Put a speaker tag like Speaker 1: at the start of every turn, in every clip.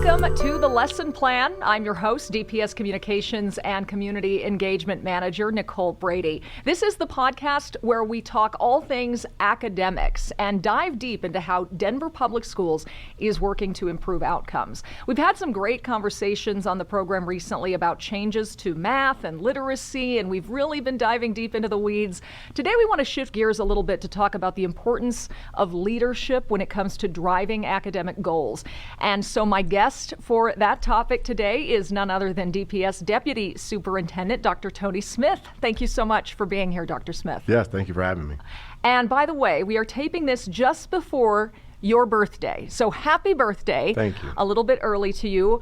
Speaker 1: Welcome to the Lesson Plan. I'm your host, DPS Communications and Community Engagement Manager Nicole Brady. This is the podcast where we talk all things academics and dive deep into how Denver Public Schools is working to improve outcomes. We've had some great conversations on the program recently about changes to math and literacy, and we've really been diving deep into the weeds. Today we want to shift gears a little bit to talk about the importance of leadership when it comes to driving academic goals. And so my guest for that topic today is none other than DPS Deputy Superintendent, Dr. Tony Smith. Thank you so much for being here, Dr. Smith.
Speaker 2: Yes, thank you for having me.
Speaker 1: And by the way, we are taping this just before your birthday. So happy birthday.
Speaker 2: Thank you.
Speaker 1: A little bit early to you.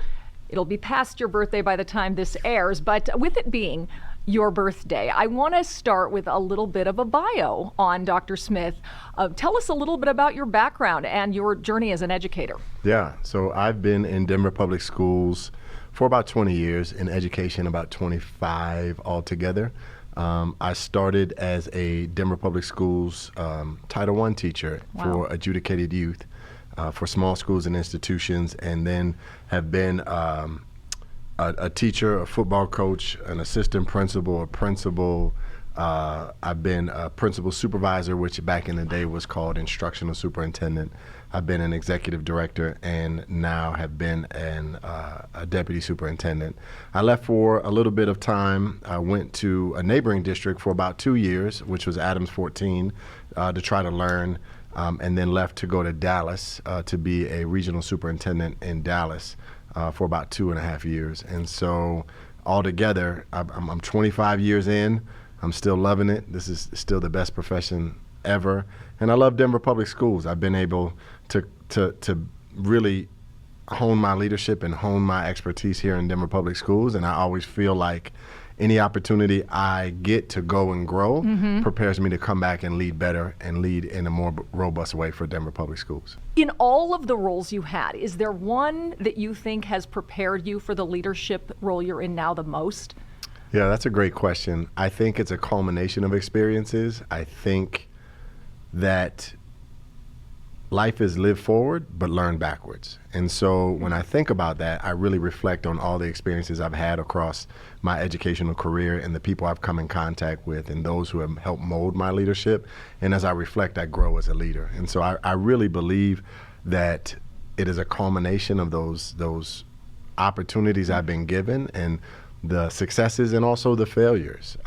Speaker 1: It'll be past your birthday by the time this airs, but with it being your birthday, I want to start with a little bit of a bio on Dr. Smith. Tell us a little bit about your background and your journey as an educator.
Speaker 2: Yeah, so I've been in Denver Public Schools for about 20 years, in education about 25 altogether. I started as a Denver Public Schools Title I teacher for adjudicated youth for small schools and institutions, and then have been a teacher, a football coach, an assistant principal, a principal. I've been a principal supervisor, which back in the day was called instructional superintendent. I've been an executive director, and now have been a deputy superintendent. I left for a little bit of time. I went to a neighboring district for about 2 years, which was Adams 14, to try to learn, and then left to go to Dallas to be a regional superintendent in Dallas. For about 2.5 years. And so altogether, I'm 25 years in. I'm still loving it. This is still the best profession ever. And I love Denver Public Schools. I've been able to really hone my leadership and hone my expertise here in Denver Public Schools. And I always feel like any opportunity I get to go and grow prepares me to come back and lead better and lead in a more robust way for Denver Public Schools.
Speaker 1: In all of the roles you had, is there one that you think has prepared you for the leadership role you're in now the most?
Speaker 2: Yeah, that's a great question. I think it's a culmination of experiences. I think that life is live forward, but learn backwards. And so when I think about that, I really reflect on all the experiences I've had across my educational career and the people I've come in contact with and those who have helped mold my leadership. And as I reflect, I grow as a leader. And so I really believe that it is a culmination of those opportunities I've been given and the successes and also the failures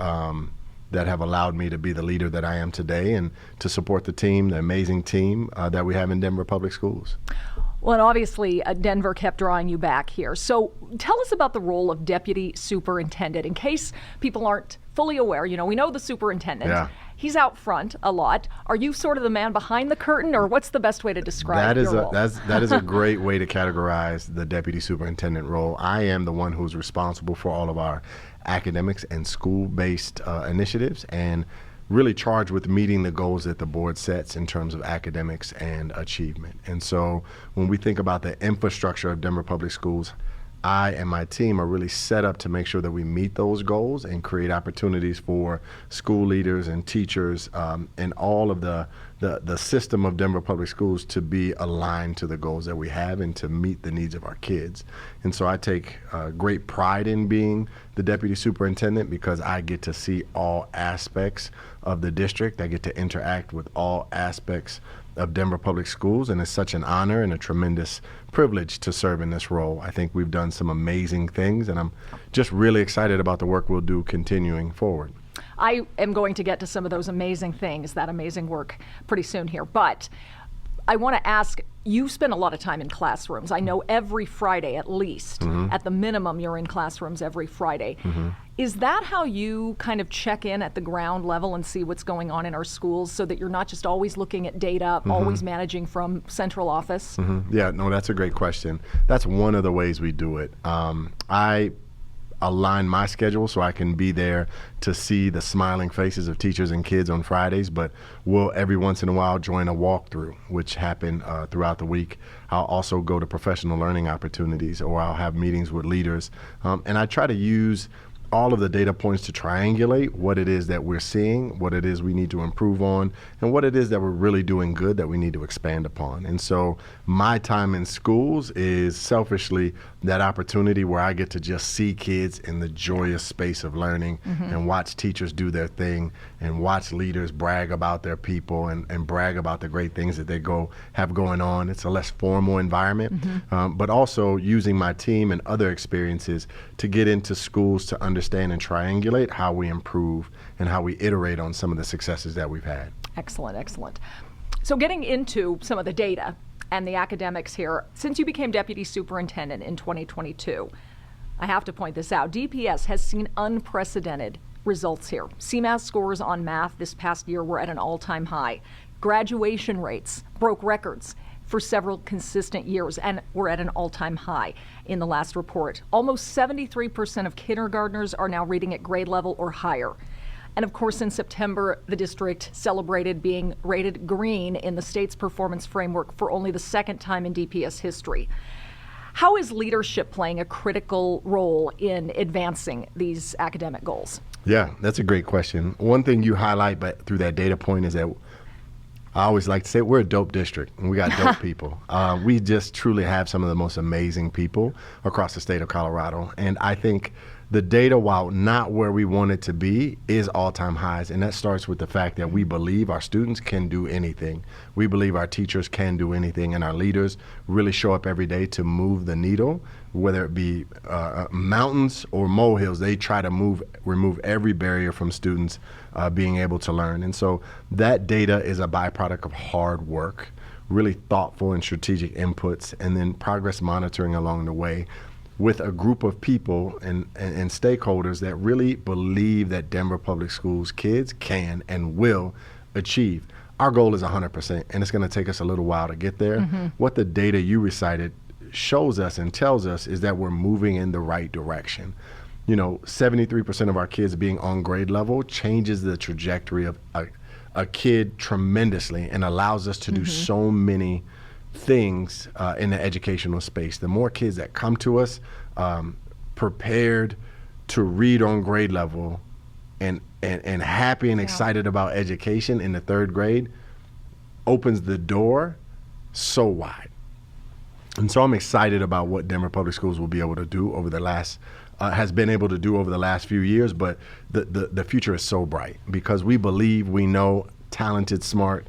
Speaker 2: that have allowed me to be the leader that I am today and to support the team, the amazing team that we have in Denver Public Schools.
Speaker 1: Well, and obviously, Denver kept drawing you back here. So tell us about the role of deputy superintendent. In case people aren't fully aware, we know the superintendent.
Speaker 2: Yeah.
Speaker 1: He's out front a lot. Are you sort of the man behind the curtain, or what's the best way to describe your role?
Speaker 2: That is a great way to categorize the deputy superintendent role. I am the one who's responsible for all of our academics and school-based initiatives, and really charged with meeting the goals that the board sets in terms of academics and achievement. And so when we think about the infrastructure of Denver Public Schools, I and my team are really set up to make sure that we meet those goals and create opportunities for school leaders and teachers and all of the system of Denver Public Schools to be aligned to the goals that we have and to meet the needs of our kids. And so I take great pride in being the deputy superintendent because I get to see all aspects of the district. I get to interact with all aspects of Denver Public Schools, and it's such an honor and a tremendous privilege to serve in this role. I think we've done some amazing things, and I'm just really excited about the work we'll do continuing forward.
Speaker 1: I am going to get to some of those amazing things, that amazing work, pretty soon here. But I want to ask, you spend a lot of time in classrooms. I know every Friday at least. At the minimum, you're in classrooms every Friday. Is that how you kind of check in at the ground level and see what's going on in our schools so that you're not just always looking at data, always managing from central office?
Speaker 2: Yeah, no, that's a great question. That's one of the ways we do it. I align my schedule so I can be there to see the smiling faces of teachers and kids on Fridays, but we'll every once in a while join a walkthrough, which happen throughout the week. I'll also go to professional learning opportunities, or I'll have meetings with leaders. And I try to use all of the data points to triangulate what it is that we're seeing, what it is we need to improve on, and what it is that we're really doing good that we need to expand upon. And so my time in schools is selfishly that opportunity where I get to just see kids in the joyous space of learning and watch teachers do their thing and watch leaders brag about their people and brag about the great things that they have going on. It's a less formal environment, but also using my team and other experiences to get into schools to understand and triangulate how we improve and how we iterate on some of the successes that we've had.
Speaker 1: Excellent, excellent. So getting into some of the data and the academics here, since you became Deputy Superintendent in 2022, I have to point this out, DPS has seen unprecedented results here. CMAS scores on math this past year were at an all-time high. Graduation rates broke records for several consistent years and were at an all-time high in the last report. Almost 73% of kindergartners are now reading at grade level or higher. And of course, in September, the district celebrated being rated green in the state's performance framework for only the second time in DPS history. How is leadership playing a critical role in advancing these academic goals?
Speaker 2: Yeah, that's a great question. One thing you highlight but through that data point is that I always like to say we're a dope district and we got dope people. We just truly have some of the most amazing people across the state of Colorado. And I think the data, while not where we want it to be, is all-time highs. And that starts with the fact that we believe our students can do anything. We believe our teachers can do anything, and our leaders really show up every day to move the needle, whether it be mountains or molehills. They try to remove every barrier from students being able to learn. And so that data is a byproduct of hard work, really thoughtful and strategic inputs, and then progress monitoring along the way, with a group of people and stakeholders that really believe that Denver Public Schools kids can and will achieve. Our goal is 100%, and it's going to take us a little while to get there. What the data you recited shows us and tells us is that we're moving in the right direction. 73% of our kids being on grade level changes the trajectory of a kid tremendously and allows us to do so many things in the educational space. The more kids that come to us prepared to read on grade level and happy and excited about education in the third grade opens the door so wide. And so I'm excited about what Denver Public Schools will be able to do over the last has been able to do over the last few years, but the future is so bright because we believe we know talented, smart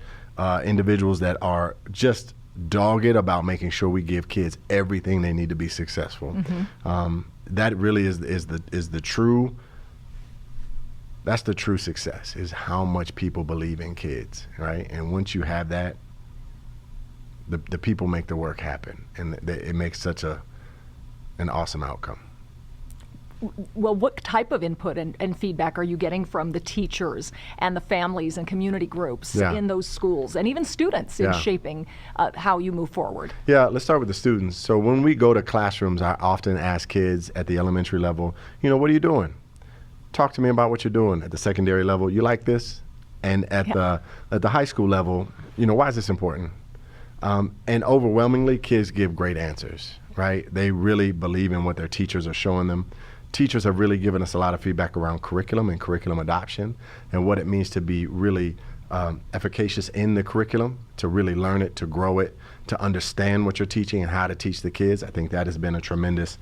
Speaker 2: individuals that are just dogged about making sure we give kids everything they need to be successful. That really is the true. That's the true success, is how much people believe in kids, right? And once you have that, the people make the work happen, and it makes such an awesome outcome.
Speaker 1: Well, what type of input and feedback are you getting from the teachers and the families and community groups in those schools, and even students in shaping how you move forward? Yeah,
Speaker 2: let's start with the students. So when we go to classrooms, I often ask kids at the elementary level, what are you doing? Talk to me about what you're doing. At the secondary level, you like this? And at the high school level, why is this important? And overwhelmingly, kids give great answers, right? They really believe in what their teachers are showing them. Teachers have really given us a lot of feedback around curriculum and curriculum adoption and what it means to be really efficacious in the curriculum, to really learn it, to grow it, to understand what you're teaching and how to teach the kids. I think that has been a tremendous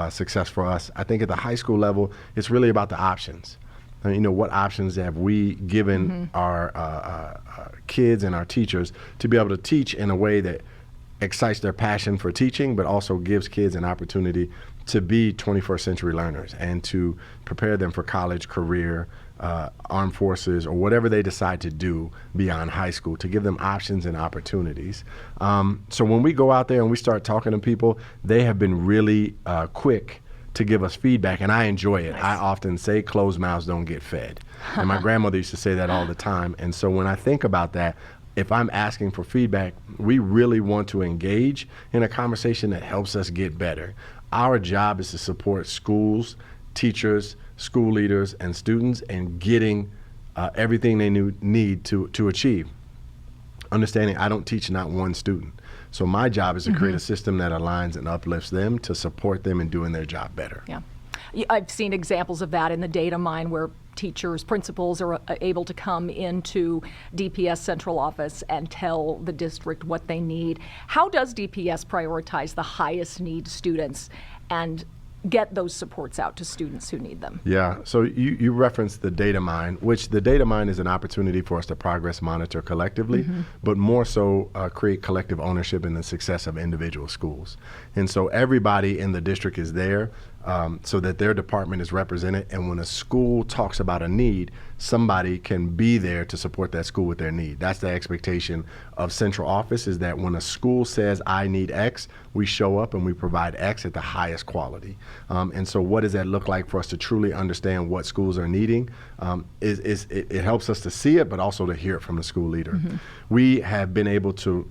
Speaker 2: success for us. I think at the high school level, it's really about the options. What options have we given our kids and our teachers to be able to teach in a way that excites their passion for teaching, but also gives kids an opportunity to be 21st century learners and to prepare them for college, career, armed forces, or whatever they decide to do beyond high school, to give them options and opportunities. So when we go out there and we start talking to people, they have been really quick to give us feedback, and I enjoy it. Nice. I often say closed mouths don't get fed. And my grandmother used to say that all the time. And so when I think about that, if I'm asking for feedback, we really want to engage in a conversation that helps us get better. Our job is to support schools, teachers, school leaders, and students in getting everything they need to achieve. Understanding I don't teach not one student. So my job is to create a system that aligns and uplifts them to support them in doing their job better.
Speaker 1: Yeah. I've seen examples of that in the data mine where teachers, principals are able to come into DPS central office and tell the district what they need. How does DPS prioritize the highest need students and get those supports out to students who need them?
Speaker 2: Yeah, so you referenced the data mine, which the data mine is an opportunity for us to progress monitor collectively, but more so create collective ownership in the success of individual schools. And so everybody in the district is there so that their department is represented, and when a school talks about a need, somebody can be there to support that school with their need. That's the expectation of central office, is that when a school says, I need X, we show up and we provide X at the highest quality. And so what does that look like for us to truly understand what schools are needing? It helps us to see it, but also to hear it from the school leader. We have been able to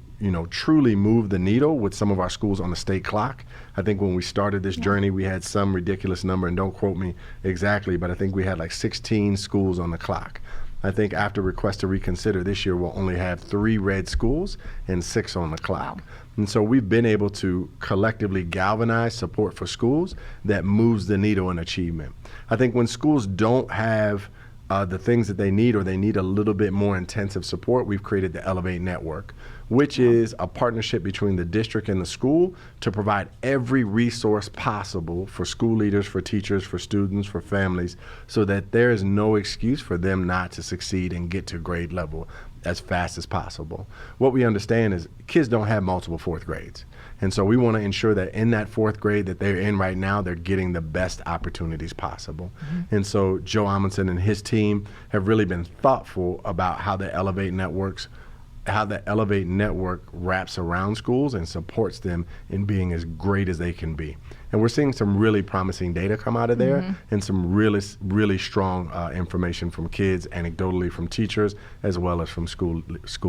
Speaker 2: truly move the needle with some of our schools on the state clock. I think when we started this journey, we had some ridiculous number, and don't quote me exactly, but I think we had like 16 schools on the clock. I think after request to reconsider this year, we'll only have 3 red schools and 6 on the clock. Wow. And so we've been able to collectively galvanize support for schools that moves the needle in achievement. I think when schools don't have the things that they need, or they need a little bit more intensive support, we've created the Elevate Network, which is a partnership between the district and the school to provide every resource possible for school leaders, for teachers, for students, for families, so that there is no excuse for them not to succeed and get to grade level as fast as possible. What we understand is kids don't have multiple 4th grades. And so we want to ensure that in that 4th grade that they're in right now, they're getting the best opportunities possible. And so Joe Amundsen and his team have really been thoughtful about how the Elevate Network wraps around schools and supports them in being as great as they can be. And we're seeing some really promising data come out of there, and some really strong information from kids, anecdotally from teachers, as well as from school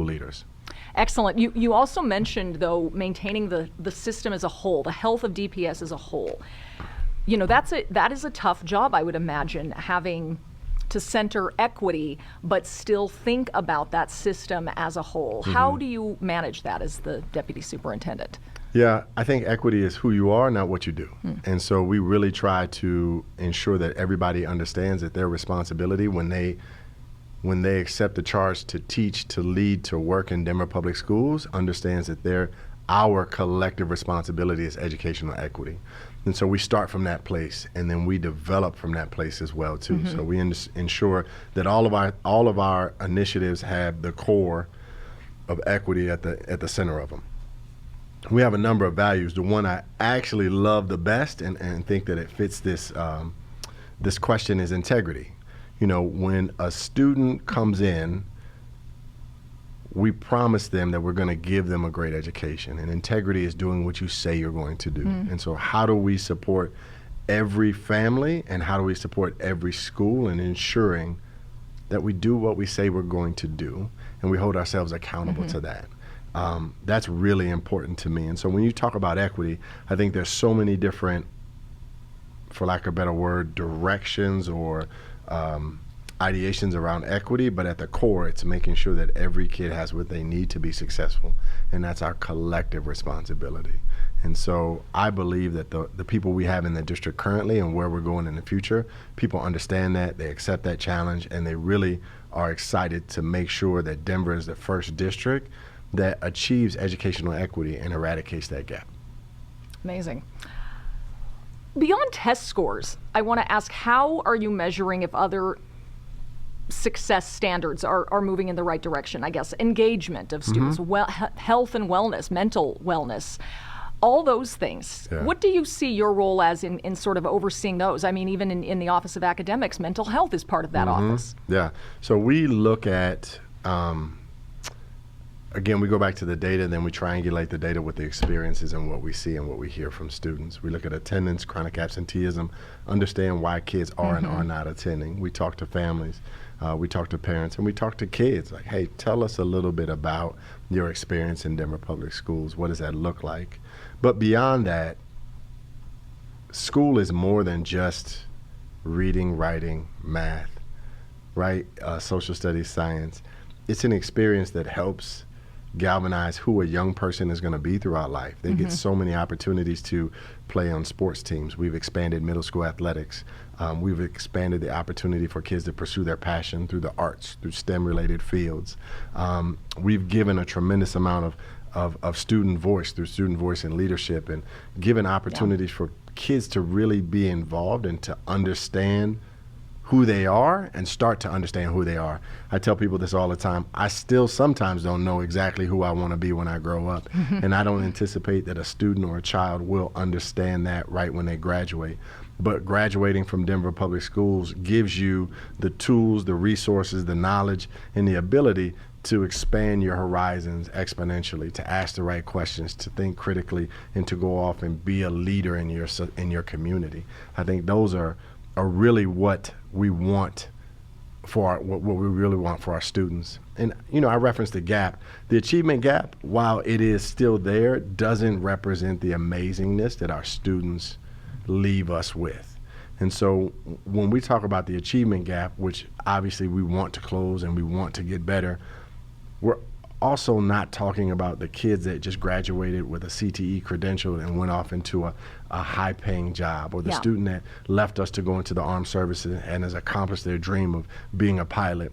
Speaker 2: leaders.
Speaker 1: Excellent. You also mentioned, though, maintaining the system as a whole, the health of DPS as a whole. That is a tough job, I would imagine, having to center equity, but still think about that system as a whole. How do you manage that as the deputy superintendent?
Speaker 2: Yeah, I think equity is who you are, not what you do. And so we really try to ensure that everybody understands that their responsibility when they accept the charge to teach, to lead, to work in Denver Public Schools, understands that our collective responsibility is educational equity. And so we start from that place, and then we develop from that place as well too. So we ensure that all of our initiatives have the core of equity at the center of them. We have a number of values. The one I actually love the best and think that it fits this question is integrity. When a student comes in, we promise them that we're going to give them a great education, and integrity is doing what you say you're going to do. And so how do we support every family, and how do we support every school in ensuring that we do what we say we're going to do, and we hold ourselves accountable to that? That's really important to me. And so when you talk about equity, I think there's so many different, for lack of a better word, directions or ideations around equity, but at the core, it's making sure that every kid has what they need to be successful, and that's our collective responsibility. And so I believe that the people we have in the district currently and where we're going in the future, people understand that, they accept that challenge, and they really are excited to make sure that Denver is the first district that achieves educational equity and eradicates that gap.
Speaker 1: Amazing. Beyond test scores, I want to ask, how are you measuring if other success standards are moving in the right direction? I guess engagement of students, health and wellness, mental wellness, all those things. Yeah. What do you see your role as in sort of overseeing those? I mean, even in the Office of Academics, mental health is part of that office.
Speaker 2: Yeah, so we look at, again, we go back to the data, and then we triangulate the data with the experiences and what we see and what we hear from students. We look at attendance, chronic absenteeism, understand why kids are and are not attending. We talk to families, we talk to parents, and we talk to kids. Like, hey, tell us a little bit about your experience in Denver Public Schools. What does that look like? But beyond that, school is more than just reading, writing, math, right? Social studies, science. It's an experience that helps galvanize who a young person is going to be throughout life. They get so many opportunities to play on sports teams. We've expanded middle school athletics. We've expanded the opportunity for kids to pursue their passion through the arts, through STEM-related fields. We've given a tremendous amount of student voice through student voice and leadership, and given opportunities for kids to really be involved and to understand who they are and start to understand who they are. I tell people this all the time. I still sometimes don't know exactly who I want to be when I grow up. And I don't anticipate that a student or a child will understand that right when they graduate. But graduating from Denver Public Schools gives you the tools, the resources, the knowledge, and the ability to expand your horizons exponentially, to ask the right questions, to think critically, and to go off and be a leader in your community. I think those are really what we want for what we really want for our students. And I referenced the gap. The achievement gap, while it is still there, doesn't represent the amazingness that our students leave us with. And so when we talk about the achievement gap, which obviously we want to close and we want to get better, we're also not talking about the kids that just graduated with a CTE credential and went off into a high-paying job, or the student that left us to go into the armed services and has accomplished their dream of being a pilot.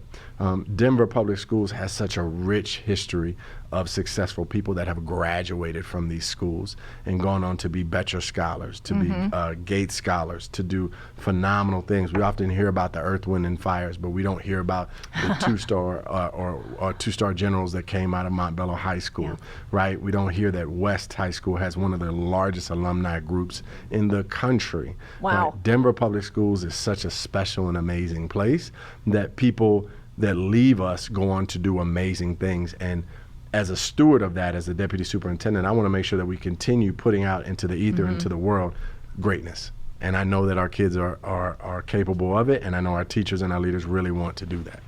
Speaker 2: Denver Public Schools has such a rich history of successful people that have graduated from these schools and gone on to be Betcher Scholars, to be Gates Scholars, to do phenomenal things. We often hear about the Earth, Wind, and Fires, but we don't hear about the two-star or two-star generals that came out of Montbello High School, right? We don't hear that West High School has one of the largest alumni groups in the country.
Speaker 1: Wow.
Speaker 2: Right? Denver Public Schools is such a special and amazing place that people that leave us go on to do amazing things. And as a steward of that, as a deputy superintendent, I want to make sure that we continue putting out into the ether, into the world, greatness. And I know that our kids are capable of it, and I know our teachers and our leaders really want to do that.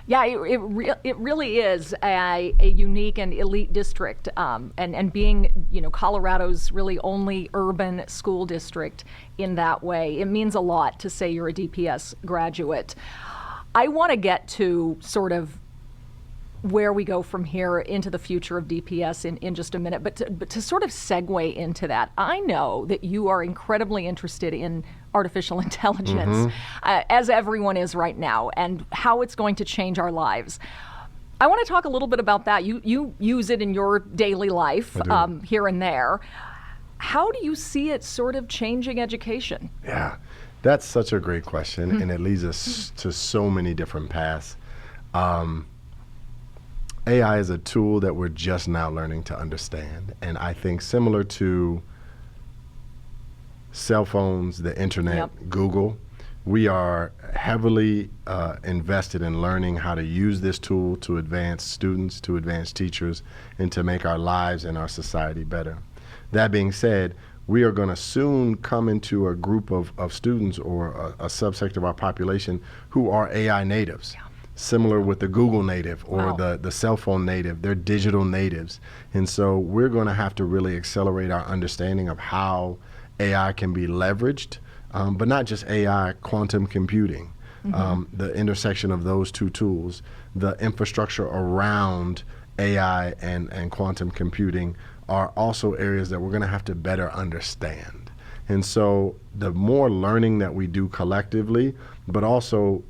Speaker 1: Yeah, it really is a unique and elite district, and being Colorado's really only urban school district in that way, it means a lot to say you're a DPS graduate. I want to get to sort of where we go from here into the future of DPS in just a minute, but to sort of segue into that, I know that you are incredibly interested in artificial intelligence, as everyone is right now, and how it's going to change our lives. I want to talk a little bit about that. You use it in your daily life here and there. How do you see it sort of changing education?
Speaker 2: Yeah, that's such a great question, and it leads us to so many different paths. AI is a tool that we're just now learning to understand. And I think similar to cell phones, the internet, Google, we are heavily invested in learning how to use this tool to advance students, to advance teachers, and to make our lives and our society better. That being said, we are going to soon come into a group of students or a subsect of our population who are AI natives. Similar with the Google native or the cell phone native, they're digital natives. And so we're going to have to really accelerate our understanding of how AI can be leveraged, but not just AI, quantum computing, the intersection of those two tools, the infrastructure around AI and quantum computing are also areas that we're going to have to better understand. And so the more learning that we do collectively, but also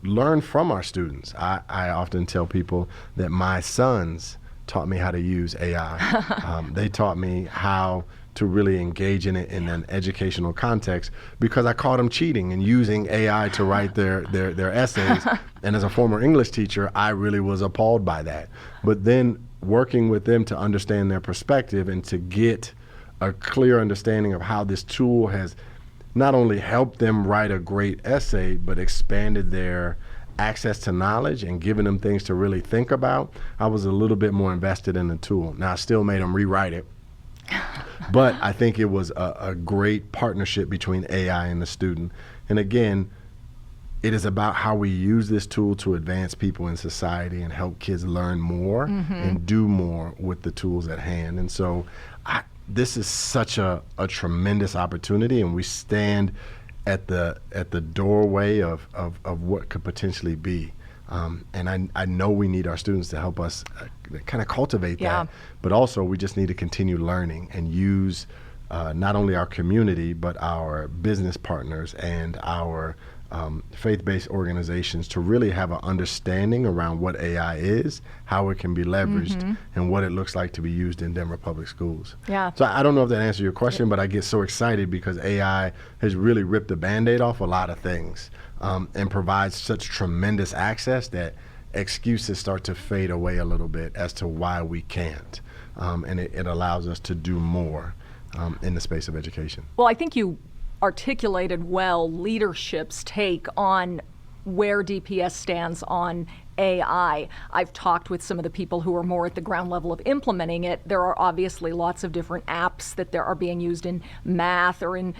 Speaker 2: learn from our students. I often tell people that my sons taught me how to use AI. They taught me how to really engage in it in an educational context because I caught them cheating and using AI to write their essays. And as a former English teacher, I really was appalled by that. But then working with them to understand their perspective and to get a clear understanding of how this tool has not only helped them write a great essay, but expanded their access to knowledge and given them things to really think about, I was a little bit more invested in the tool. Now, I still made them rewrite it, but I think it was a great partnership between AI and the student. And again, it is about how we use this tool to advance people in society and help kids learn more and do more with the tools at hand. And so this is such a tremendous opportunity, and we stand at the doorway of what could potentially be. And I know we need our students to help us kind of cultivate
Speaker 1: Yeah.
Speaker 2: that, but also we just need to continue learning and use not only our community, but our business partners and our faith-based organizations to really have an understanding around what AI is, how it can be leveraged, and what it looks like to be used in Denver Public Schools.
Speaker 1: Yeah.
Speaker 2: So I don't know if that answers your question, but I get so excited because AI has really ripped the Band-Aid off a lot of things and provides such tremendous access that excuses start to fade away a little bit as to why we can't. And it allows us to do more in the space of education.
Speaker 1: Well, I think you articulated well leadership's take on where DPS stands on AI. I've talked with some of the people who are more at the ground level of implementing it. There are obviously lots of different apps that are being used in math or in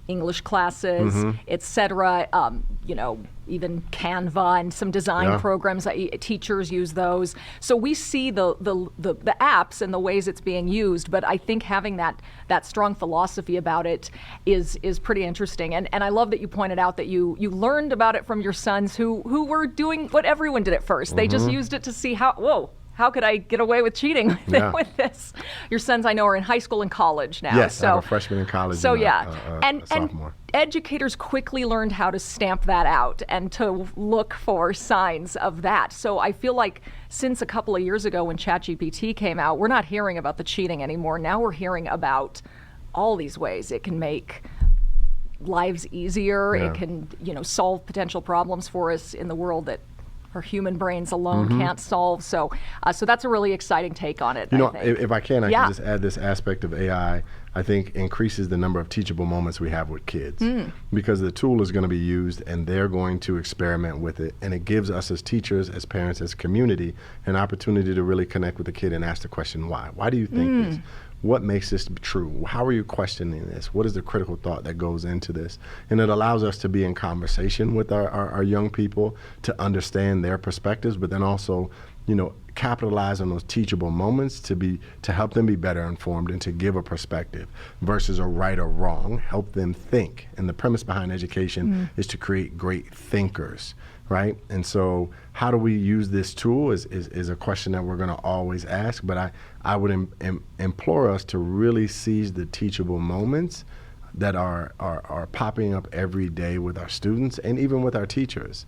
Speaker 1: English classes, et cetera. Even Canva and some design programs. Teachers use those. So we see the apps and the ways it's being used. But I think having that strong philosophy about it is pretty interesting. And I love that you pointed out that you learned about it from your sons who were doing what everyone did at first. They just used it to see how could I get away with cheating with this? Your sons, I know, are in high school and college now.
Speaker 2: Yes,
Speaker 1: so,
Speaker 2: I have a freshman in college
Speaker 1: so
Speaker 2: and
Speaker 1: yeah,
Speaker 2: a sophomore.
Speaker 1: Educators quickly learned how to stamp that out and to look for signs of that. So I feel like since a couple of years ago when ChatGPT came out, we're not hearing about the cheating anymore. Now we're hearing about all these ways it can make lives easier. It can, solve potential problems for us in the world that our human brains alone can't solve. So that's a really exciting take on it. I think.
Speaker 2: If I can, I can just add this aspect of AI, I think increases the number of teachable moments we have with kids because the tool is going to be used and they're going to experiment with it. And it gives us as teachers, as parents, as community, an opportunity to really connect with the kid and ask the question, why? Why do you think this? What makes this true? How are you questioning this? What is the critical thought that goes into this? And it allows us to be in conversation with our young people to understand their perspectives, but then also, capitalize on those teachable moments to help them be better informed and to give a perspective versus a right or wrong, help them think. And the premise behind education is to create great thinkers, right? And so how do we use this tool is a question that we're going to always ask, but I would implore us to really seize the teachable moments that are popping up every day with our students and even with our teachers,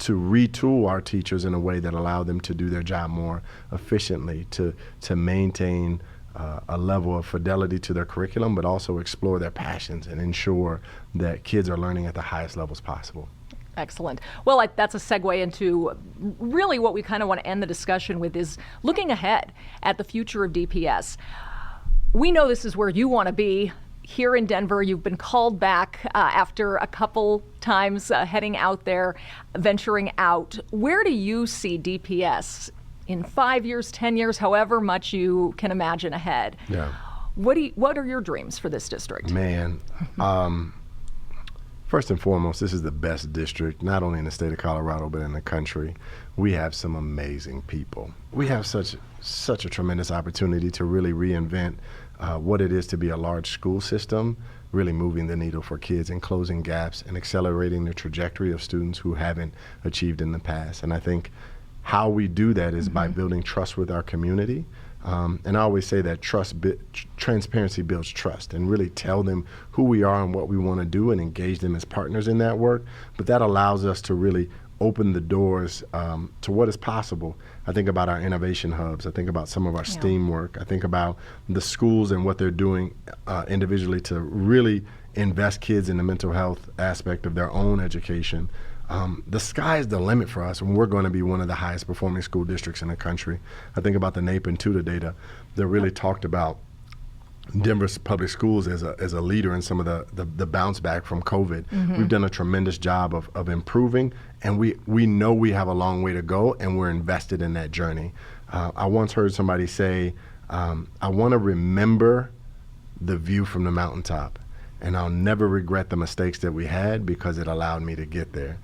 Speaker 2: to retool our teachers in a way that allow them to do their job more efficiently, to maintain a level of fidelity to their curriculum, but also explore their passions and ensure that kids are learning at the highest levels possible.
Speaker 1: Excellent. Well, that's a segue into really what we kind of want to end the discussion with is looking ahead at the future of DPS. We know this is where you want to be. Here in Denver, you've been called back after a couple times heading out there, venturing out. Where do you see DPS in 5 years, 10 years, however much you can imagine ahead?
Speaker 2: Yeah.
Speaker 1: What are your dreams for this district?
Speaker 2: Man, first and foremost, this is the best district, not only in the state of Colorado, but in the country. We have some amazing people. We have such a tremendous opportunity to really reinvent what it is to be a large school system, really moving the needle for kids and closing gaps and accelerating the trajectory of students who haven't achieved in the past. And I think how we do that is by building trust with our community. And I always say that transparency builds trust, and really tell them who we are and what we want to do and engage them as partners in that work. But that allows us to really open the doors to what is possible. I think about our innovation hubs. I think about some of our STEAM work. I think about the schools and what they're doing individually to really invest kids in the mental health aspect of their own education. The sky is the limit for us, and we're going to be one of the highest performing school districts in the country. I think about the NAEP and TUDA data that really talked about Denver's public schools as a leader in some of the bounce back from COVID. We've done a tremendous job of improving, and we know we have a long way to go, and we're invested in that journey. I once heard somebody say, I want to remember the view from the mountaintop, and I'll never regret the mistakes that we had because it allowed me to get there.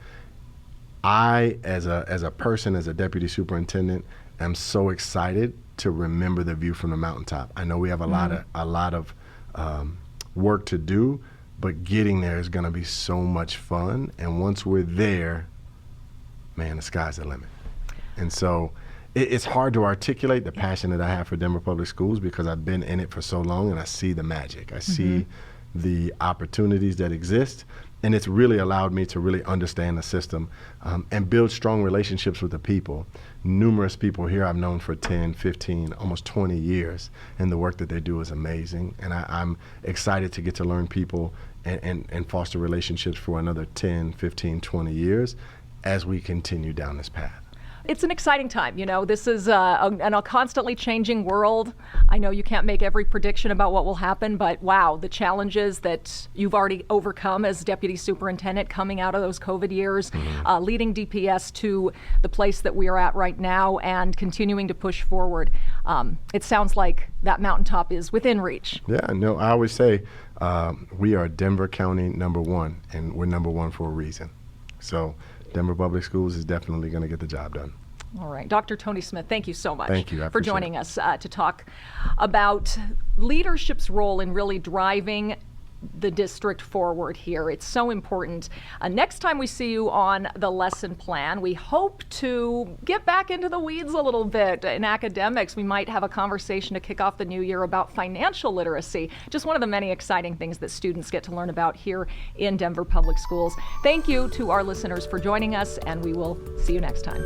Speaker 2: I, as a person, as a deputy superintendent, am so excited to remember the view from the mountaintop. I know we have a lot of work to do, but getting there is going to be so much fun. And once we're there, man, the sky's the limit. And so it's hard to articulate the passion that I have for Denver Public Schools because I've been in it for so long and I see the magic. I see the opportunities that exist, and it's really allowed me to really understand the system and build strong relationships with the people. Numerous people here I've known for 10, 15, almost 20 years, and the work that they do is amazing. And I'm excited to get to learn people and foster relationships for another 10, 15, 20 years as we continue down this path.
Speaker 1: It's an exciting time. This is a constantly changing world. I know you can't make every prediction about what will happen, but wow, the challenges that you've already overcome as Deputy Superintendent coming out of those COVID years, leading DPS to the place that we are at right now and continuing to push forward. It sounds like that mountaintop is within reach.
Speaker 2: Yeah, no, I always say we are Denver County #1, and we're #1 for a reason. So Denver Public Schools is definitely going to get the job done.
Speaker 1: All right. Dr. Tony Smith, thank you so much
Speaker 2: Thank you.
Speaker 1: for joining us to talk about leadership's role in really driving the district forward here. It's so important. Next time we see you on the lesson plan, we hope to get back into the weeds a little bit in academics. We might have a conversation to kick off the new year about financial literacy, just one of the many exciting things that students get to learn about here in Denver Public Schools. Thank you to our listeners for joining us, and we will see you next time.